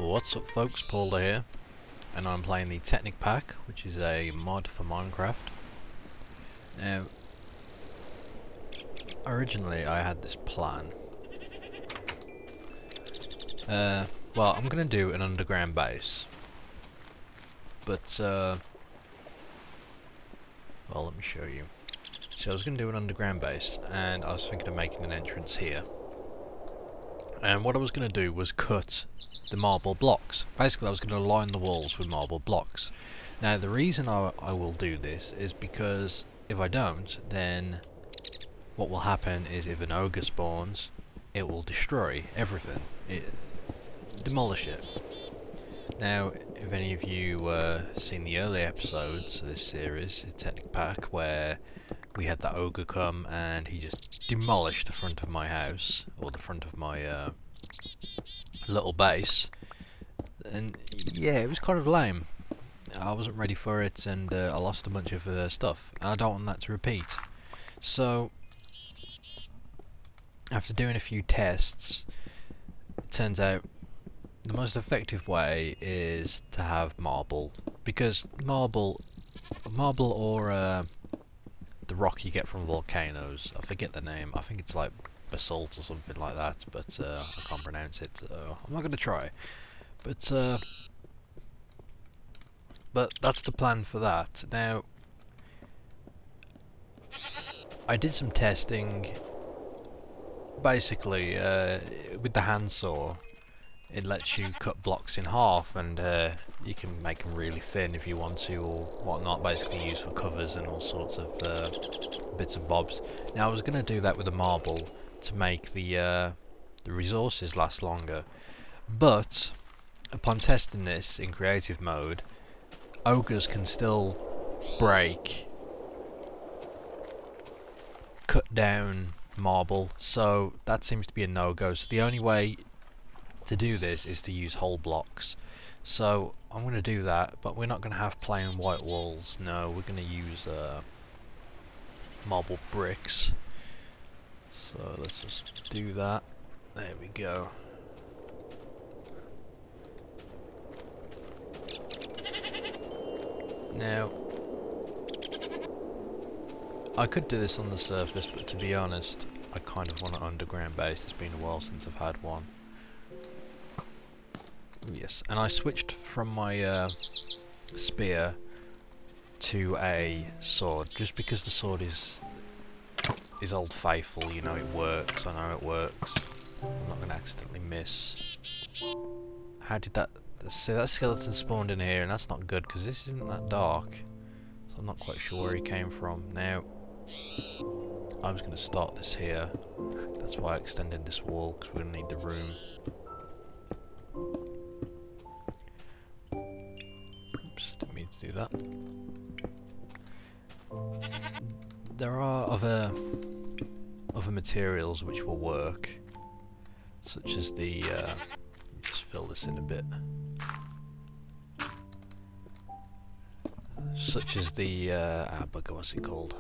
What's up folks, Pauleh here, and I'm playing the Technic pack, which is a mod for Minecraft. Now, originally I had this plan. Well, I'm gonna do an underground base, but well, let me show you. So I was gonna do an underground base, and I was thinking of making an entrance here. And what I was going to do was cut the marble blocks. Basically I was going to line the walls with marble blocks. Now the reason I will do this is because if I don't, then what will happen is if an ogre spawns, it will destroy everything. Demolish it. Now if any of you seen the early episodes of this series, the Technic pack, where we had that ogre come and he just demolished the front of my house, or the front of my little base, and yeah, it was kind of lame. I wasn't ready for it, and I lost a bunch of stuff, and I don't want that to repeat. So after doing a few tests, it turns out the most effective way is to have marble, because marble or the rock you get from volcanoes, I forget the name, I think it's like basalt or something like that, but I can't pronounce it, so I'm not going to try. But that's the plan for that. Now, I did some testing. Basically, with the handsaw, it lets you cut blocks in half, and you can make them really thin if you want to, or whatnot, basically used for covers and all sorts of bits and bobs. Now I was going to do that with a marble to make the resources last longer, but upon testing this in creative mode, ogres can still break, cut down marble, so that seems to be a no-go. So the only way to do this is to use whole blocks. So I'm going to do that, but we're not going to have plain white walls. No, we're going to use marble bricks. So let's just do that. There we go. Now, I could do this on the surface, but to be honest, I kind of want an underground base. It's been a while since I've had one. Yes, and I switched from my spear to a sword, just because the sword is old faithful, you know, it works, I know it works. I'm not going to accidentally miss. How did that... See, that skeleton spawned in here, and that's not good, because this isn't that dark. So I'm not quite sure where he came from. Now, I was going to start this here. That's why I extended this wall, because we're going to need the room. Didn't mean to do that. There are other materials which will work, such as the just fill this in a bit. Such as the bugger, what's it called?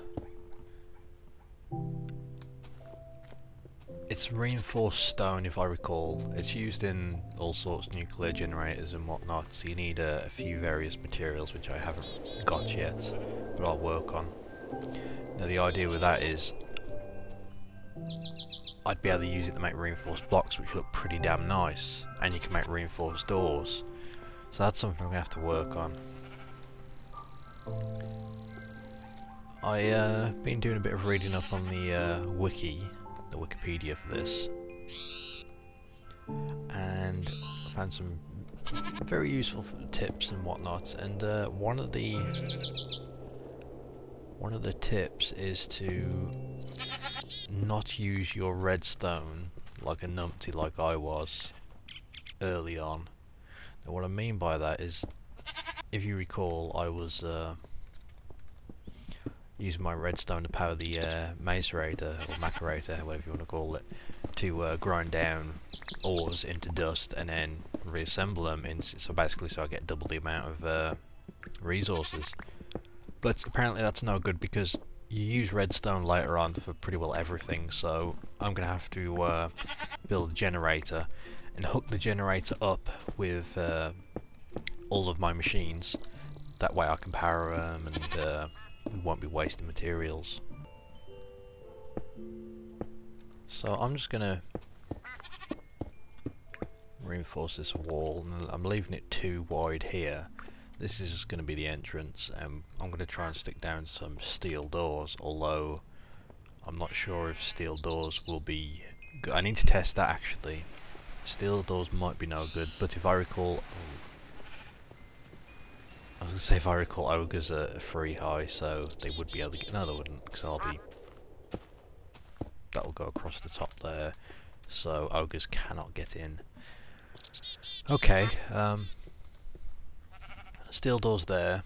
It's reinforced stone, if I recall. It's used in all sorts of nuclear generators and whatnot, so you need a few various materials which I haven't got yet, but I'll work on. Now the idea with that is I'd be able to use it to make reinforced blocks, which look pretty damn nice, and you can make reinforced doors. So that's something I'm going to have to work on. I've been doing a bit of reading up on the Wikipedia for this, and I found some very useful tips and whatnot, and one of the tips is to not use your redstone like a numpty like I was early on. Now what I mean by that is, if you recall, I was using my redstone to power the macerator, or macerator, whatever you want to call it, to grind down ores into dust and then reassemble them into, so basically so I get double the amount of resources. But apparently that's no good, because you use redstone later on for pretty well everything, so I'm going to have to build a generator, and hook the generator up with all of my machines. That way I can power them and we won't be wasting materials. So I'm just gonna reinforce this wall, and I'm leaving it too wide here. This is just going to be the entrance, and I'm going to try and stick down some steel doors, although I'm not sure if steel doors will be good. I need to test that actually. Steel doors might be no good, but if I recall, I was going to say, if I recall, ogres are free high, so they would be able to get. No, they wouldn't, because that'll go across the top there, so ogres cannot get in. Okay, steel doors there,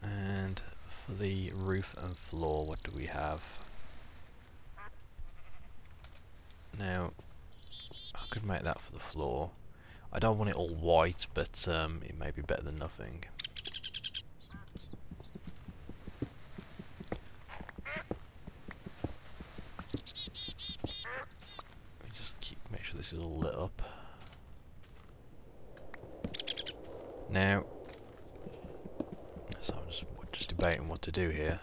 and for the roof and floor, what do we have? Now, I could make that for the floor. I don't want it all white, but it may be better than nothing. Let me just make sure this is all lit up. Now, so I'm just debating what to do here.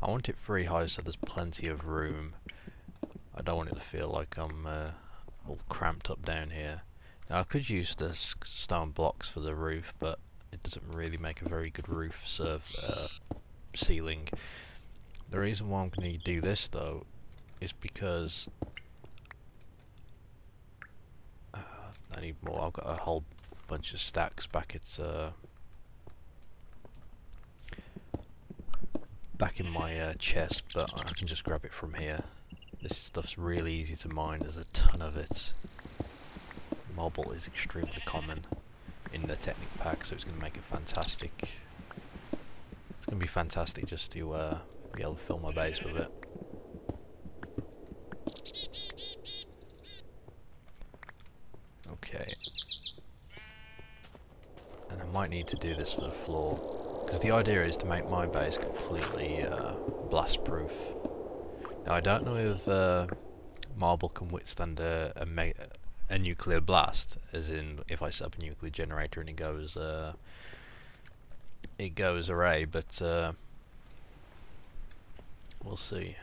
I want it free high so there's plenty of room. I don't want it to feel like I'm all cramped up down here. Now I could use the stone blocks for the roof, but it doesn't really make a very good roof ceiling. The reason why I'm going to do this though is because I need more. I've got a whole bunch of stacks back back in my chest, but I can just grab it from here. This stuff's really easy to mine. There's a ton of it. Marble is extremely common in the Technic pack, so it's going to make it fantastic. It's going to be fantastic just to be able to fill my base with it. Okay. And I might need to do this for the floor, because the idea is to make my base completely blast proof. Now I don't know if marble can withstand a nuclear blast, as in if I set up a nuclear generator and it goes array, but we'll see.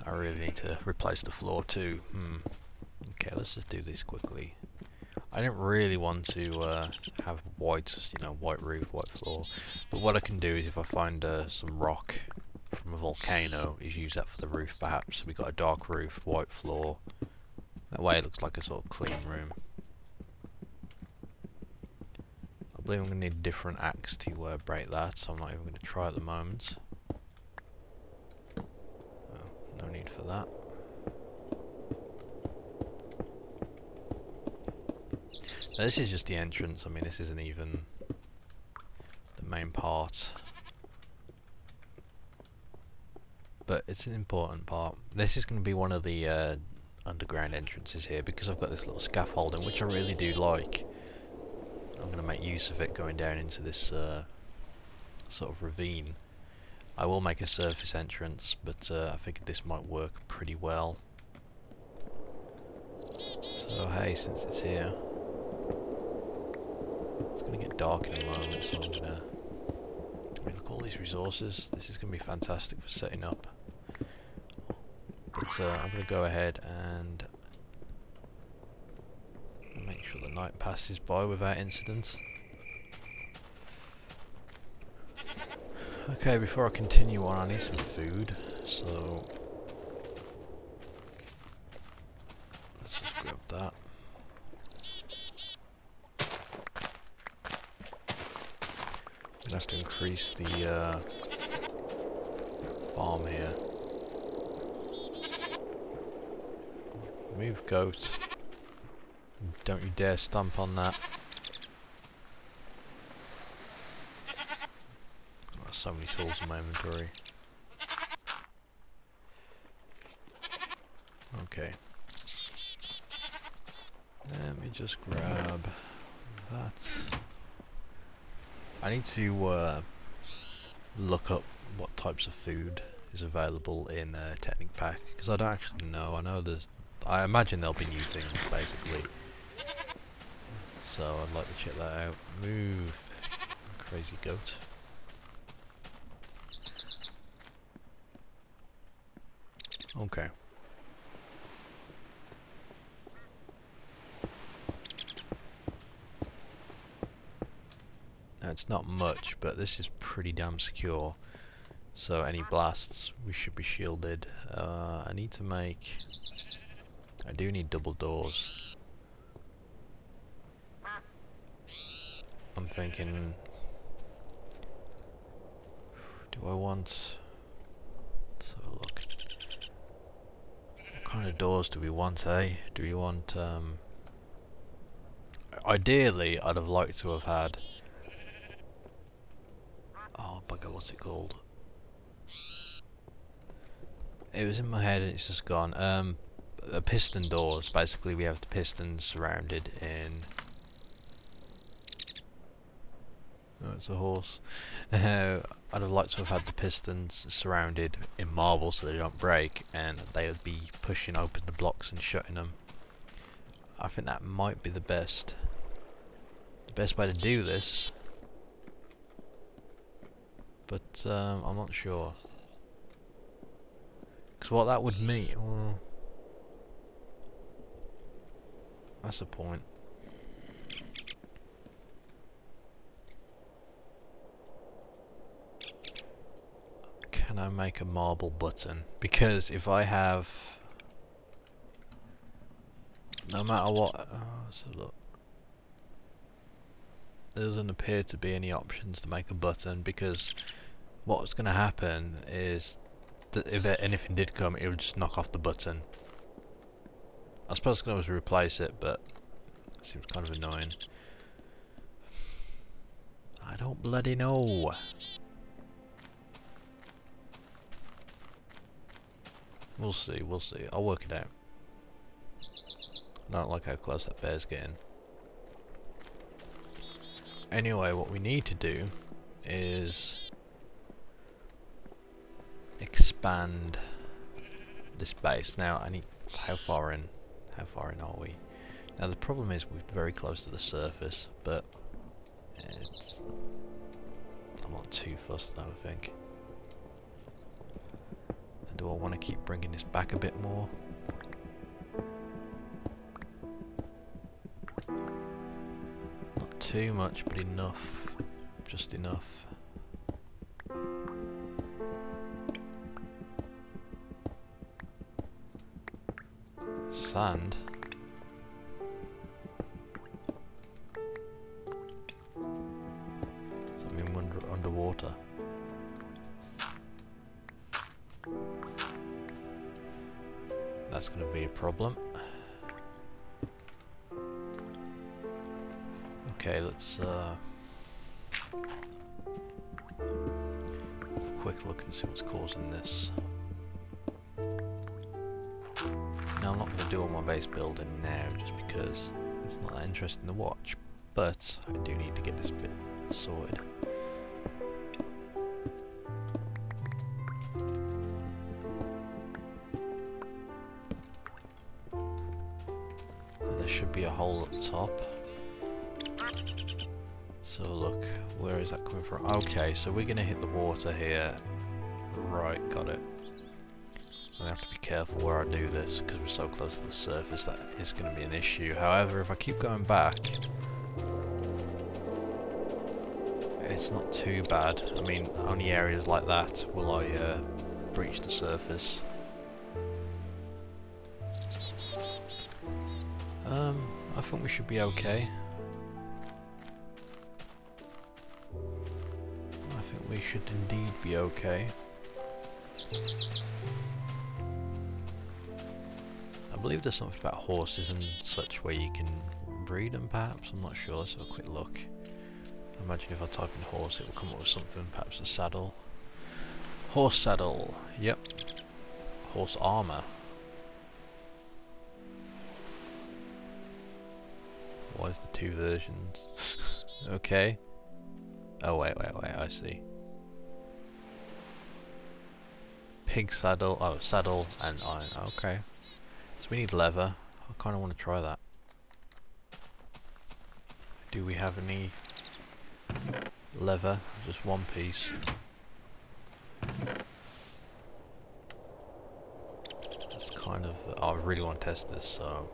I really need to replace the floor too. Okay, let's just do this quickly. I didn't really want to have white roof, white floor, but what I can do is if I find some rock from a volcano, is use that for the roof perhaps. So we got a dark roof, white floor. That way it looks like a sort of clean room. I believe I'm going to need a different axe to break that, so I'm not even going to try at the moment. Oh, no need for that. Now this is just the entrance. I mean, this isn't even the main part, but it's an important part. This is going to be one of the underground entrances here, because I've got this little scaffolding which I really do like. I'm going to make use of it going down into this sort of ravine. I will make a surface entrance, but I figured this might work pretty well. So hey, since it's here, it's going to get dark in a moment, so I'm going to look at all these resources. This is going to be fantastic for setting up. But I'm going to go ahead and make sure the night passes by without incident. Okay, before I continue on, I need some food, so let's just grab that. I'm going to have to increase the farm here. Move, goat. Don't you dare stomp on that. I've got so many tools in my inventory. Okay. Let me just grab that. I need to look up what types of food is available in Technic pack, because I don't actually know. I know I imagine there'll be new things basically. So I'd like to check that out. Move, crazy goat. Okay. Now it's not much, but this is pretty damn secure. So any blasts, we should be shielded. I do need double doors. I'm thinking, do I want, let's have a look. What kind of doors do we want, eh? Do we want, ideally I'd have liked to have had, oh bugger, what's it called? It was in my head and it's just gone. Piston doors. Basically we have the pistons surrounded in... Oh, it's a horse. I'd have liked to have had the pistons surrounded in marble so they don't break, and they would be pushing open the blocks and shutting them. I think that might be the best way to do this, but I'm not sure. Because what that would mean... Well, that's the point. Can I make a marble button? Because if I have... No matter what... Oh, let's have a look. There doesn't appear to be any options to make a button, because what's going to happen is that if anything did come, it would just knock off the button. I suppose I can always replace it, but it seems kind of annoying. I don't bloody know. We'll see, we'll see. I'll work it out. I don't like how close that bear's getting. Anyway, what we need to do is expand this base. Now, I need... How far in are we? Now, the problem is we're very close to the surface, but I'm not too fussed, I don't think. Do I want to keep bringing this back a bit more? Not too much, but enough. Just enough. Sand? Does that mean underwater? That's going to be a problem. Okay, let's have a quick look and see what's causing this. Now, I'm not going to do all my base building now just because it's not that interesting to watch, but I do need to get this bit sorted. Should be a hole at the top. So look, where is that coming from? Okay, so we're gonna hit the water here. Right, got it. I have to be careful where I do this because we're so close to the surface. That is going to be an issue. However, if I keep going back, it's not too bad. I mean, only areas like that will I breach the surface. I think we should be okay. I think we should indeed be okay. I believe there's something about horses and such where you can breed them, perhaps. I'm not sure. Let's have a quick look. I imagine if I type in horse, it will come up with something, perhaps a saddle. Horse saddle. Yep. Horse armor. Why is the two versions? Okay. Oh wait, I see. Pig saddle. Oh, saddle and iron. Okay. So we need leather. I kind of want to try that. Do we have any leather? Just one piece. That's kind of... I really want to test this, so...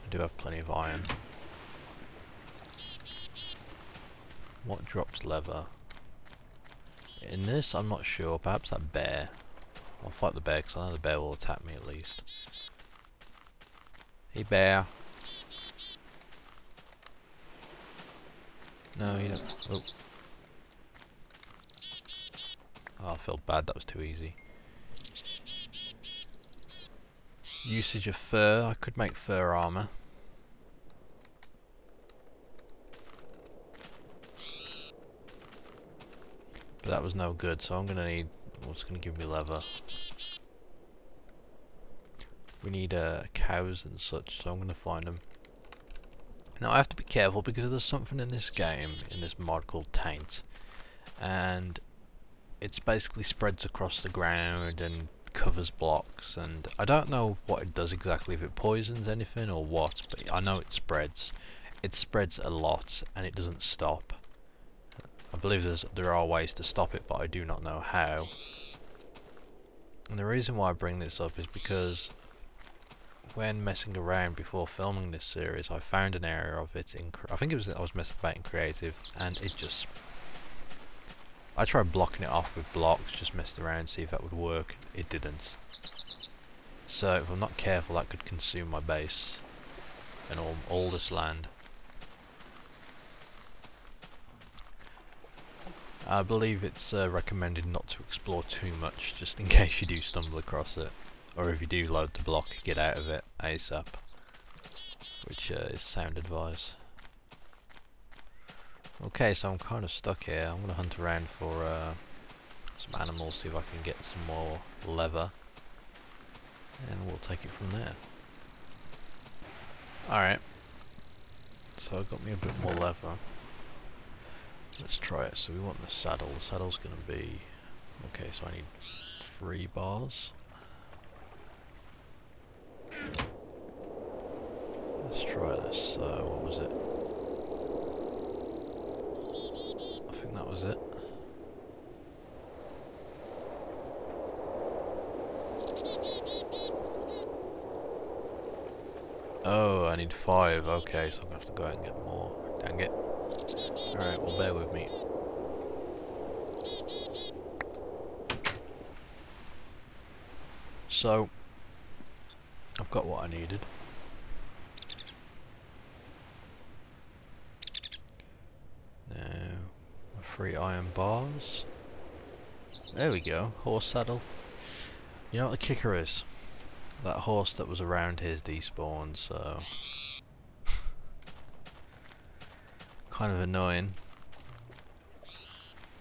I do have plenty of iron. What drops leather? In this, I'm not sure. Perhaps that bear. I'll fight the bear because I know the bear will attack me at least. Hey bear. No, you don't. Oh. Oh, I feel bad. That was too easy. Usage of fur. I could make fur armor. But that was no good, so I'm gonna need... What's gonna give me leather? We need cows and such, so I'm gonna find them. Now I have to be careful because there's something in this game, in this mod called Taint, and it's basically spreads across the ground and covers blocks, and I don't know what it does exactly, if it poisons anything or what, but I know it spreads. It spreads a lot and it doesn't stop. I believe there are ways to stop it, but I do not know how. And the reason why I bring this up is because when messing around before filming this series, I found an area of it in... I think it was... I was messing about in creative, and it just... I tried blocking it off with blocks, just messed around, see if that would work. It didn't. So if I'm not careful, that could consume my base and all this land. I believe it's recommended not to explore too much, just in case you do stumble across it. Or if you do load the block, get out of it ASAP. Which is sound advice. Okay, so I'm kind of stuck here. I'm going to hunt around for some animals, see if I can get some more leather. And we'll take it from there. Alright. So I got me a bit more leather. Let's try it. So we want the saddle. The saddle's going to be... Okay, so I need 3 bars. Let's try this. What was it? I think that was it. Oh, I need 5. Okay, so I'm going to have to go out and get more. Dang it. Alright, well bear with me. So, I've got what I needed. Now, 3 iron bars. There we go, horse saddle. You know what the kicker is? That horse that was around here is despawned, so... kind of annoying.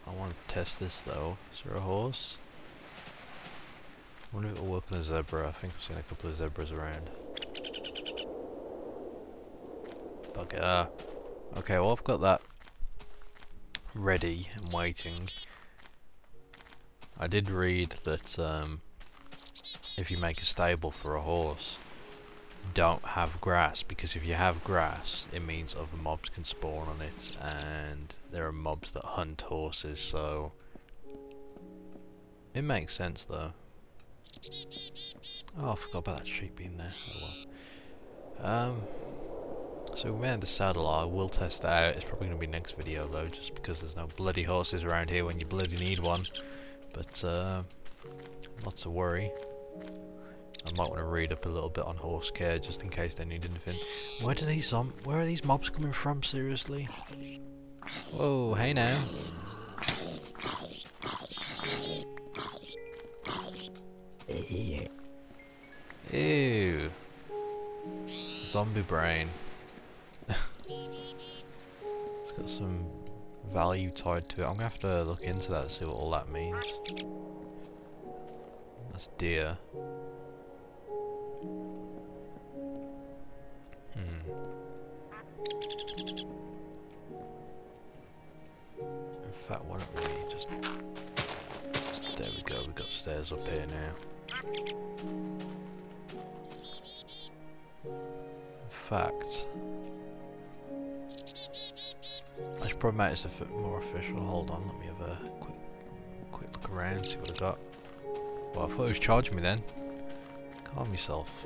I want to test this though. Is there a horse? I wonder if it'll work on a zebra. I think I've seen a couple of zebras around. Bugger. Okay, well I've got that ready and waiting. I did read that if you make a stable for a horse, don't have grass, because if you have grass it means other mobs can spawn on it, and there are mobs that hunt horses, so it makes sense though. Oh, I forgot about that sheep being there. Oh well. So we made the saddle. I will test that out. It's probably going to be next video though, just because there's no bloody horses around here when you bloody need one. But not to worry. I might want to read up a little bit on horse care just in case they need anything. Where are these mobs coming from? Seriously? Whoa, hey now. Ew. Zombie brain. It's got some value tied to it. I'm gonna have to look into that and see what all that means. That's deer. In fact, why don't we just got stairs up here now. In fact, I should probably make this a bit more official. Hold on, let me have a quick look around, see what I got. Well, I thought it was charging me then. Calm yourself.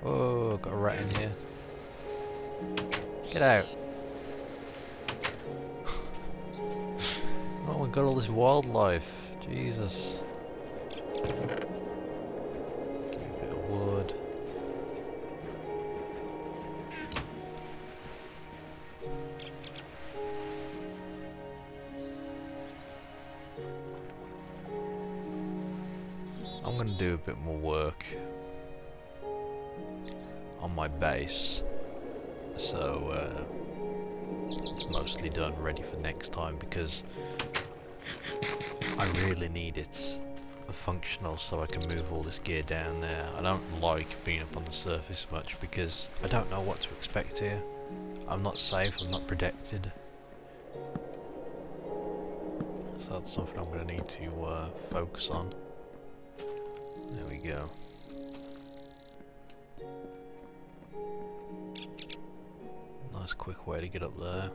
Oh, got a rat in here. Get out. Oh my god, all this wildlife. Jesus. Give me a bit of wood. I'm going to do a bit more work on my base, so it's mostly done, ready for next time, because I really need it functional so I can move all this gear down there. I don't like being up on the surface much because I don't know what to expect here. I'm not safe, I'm not protected. So that's something I'm going to need to focus on. There we go. Nice quick way to get up there.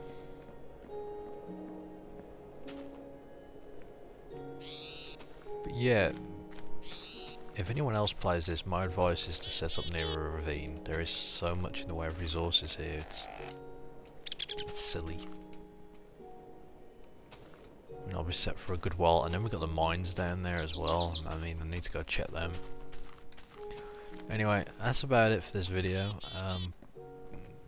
But yeah, if anyone else plays this, my advice is to set up near a ravine. There is so much in the way of resources here, it's silly. And I'll be set for a good while, and then we've got the mines down there as well. I mean, I need to go check them. Anyway, that's about it for this video.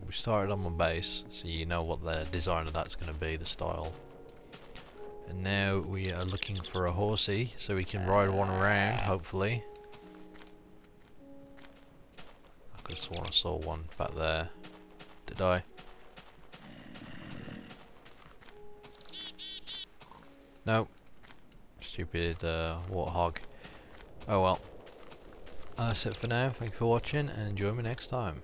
We started on my base, so you know what the design of that's going to be, the style. And now we are looking for a horsey, so we can ride one around, hopefully. I could have sworn I saw one back there. Did I? No. Stupid warthog. Oh well. That's it for now. Thank you for watching, and join me next time.